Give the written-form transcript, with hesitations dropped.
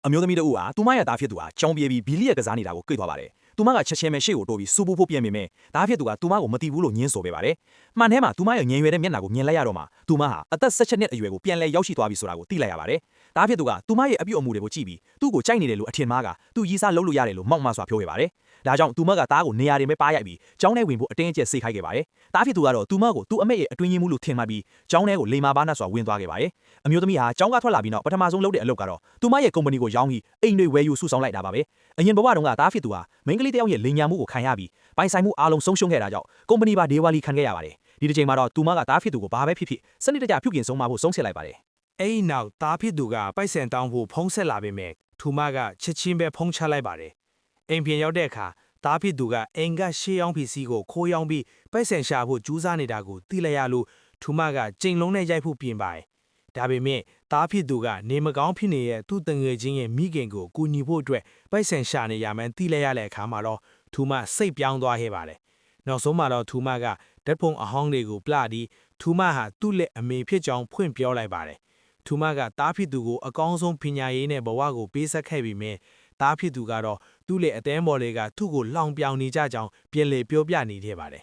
အမျိုးသမီးတို့ကသူမရဲ့သားဖြစ်သူဟာကြောင်ပြေပြီးဘီလီရဲ့ကစားနေတာကိုတွေ့သွားပါတယ်။သူမကချက်ချင်းပဲရှေ့ကိုတိုးပြီးစူပူဖို့ပြင်ပေမဲ့သားဖြစ်သူကသူမကိုမတိဘူးလို့ညင်းဆိုပေးပါတယ်။မှန်ထဲမှာသူမရဲ့ငြိမ်ရွယ်တဲ့မျက်နှာကိုမြင်လိုက်ရတော့မှသူမဟာအသက်17နှစ်အရွယ်ကိုပြန်လဲရောက်ရှိသွားပြီဆိုတာကိုသိလိုက်ရပါတယ်။သားဖြစ်သူကသူမရဲ့အပြုတ်အမူတွေကိုကြည့်ပြီးသူ့ကိုကြိုက်နေတယ်လို့အထင်မှားကသူရီစားလုပ်လို့ရတယ်လို့မောက်မဆွာပြောခဲ့ပါတယ်။ဒါကြောင့်သူမကသားကိုနေရာတွေမဲ့ပါရိုက်ပြီးကျောင်းထဲဝင်ဖို့အတင်းအကျပ်စိတ်ခိုက်ခဲ့ပါတယ်။သားဖြစ်သူကတော့သူမကိုသူ့အမေရဲ့အတွင်းရင်းမှုလို့ထင်မှတ်ပြီးကျောင်းထဲကိုလိမ္မာပါးနှက်စွာဝင်သွားခဲ့ပါတယ်။အမျိုးသမီးဟာကျောင်းကထွက်လာပြီးနောက်ပထမဆုံးလုပ်တဲ့အလုပ်ကတော့သူမရဲ့ကုမ္ပဏီကိုရောင်းပြီးအိမ်တွေဝယ်ယူစုဆောင်းလိုက်တာပါပဲ။အရင်ဘဝတုန်းကသားဖြစ်သူဟာမိန်းကလေးတစ်ယောက်ရဲ့လိန်ညာမှုကိုခံရပြီးပိုင်ဆိုင်မှုအားလုံးဆုံးရှုံးခဲ့တာကြောင့်ကုမ္ပဏီပါဒေဝါလီခံခဲ့ရပါတယ်။ဒီတစ်ချိန်မှာတော့သူမကသားဖြစ်သူကိုဘာပဲဖြစ်ဖြစ်စနစ်တကျပြုပြင်ဆုံးမဖို့ဆုံးဖြတ်လိုက်ပါတယ်။ အဲ့ဒီနောက်သားဖြစ်သူကပိုက်ဆံတောင်းဖို့ဖုံးဆက်လာပေမဲ့ထူမကချက်ချင်းပဲဖုံးချလိုက်ပါတယ်။အိမ်ပြန်ရောက်တဲ့အခါသားဖြစ်သူကအိမ်ကရှေးအောင်ပစ္စည်းကိုခိုးယောင်းပြီးပိုက်ဆံရှာဖို့ကြိုးစားနေတာကိုသိလိုက်ရလို့ထူမကကြိမ်လုံးနဲ့ရိုက်ဖို့ပြင်ပါတယ်။ဒါပေမဲ့သားဖြစ်သူကနေမကောင်းဖြစ်နေတဲ့သူ့တငယ်ချင်းရဲ့မိခင်ကိုကူညီဖို့အတွက်ပိုက်ဆံရှာနေရမှန်းသိလိုက်ရတဲ့အခါမှာတော့ထူမစိတ်ပြောင်းသွားခဲ့ပါတယ်။နောက်ဆုံးမှာတော့ထူမကဓာတ်ပုံအဟောင်းတွေကိုပြပြီးထူမဟာသူ့လက်အမေဖြစ်ကြောင်းဖွင့်ပြောလိုက်ပါတယ်။ထူမကသားဖြစ်သူကိုအကောင်းဆုံးပညာရေးနဲ့ဘဝကိုပေးဆက်ခဲ့ပြီးမြဲသားဖြစ်သူကတော့သူ့လက်အသေးမော်တွေကသူ့ကိုလောင်ပြောင်နေကြကြောင်းပြန်လည်ပြောပြနေခဲ့ပါတယ်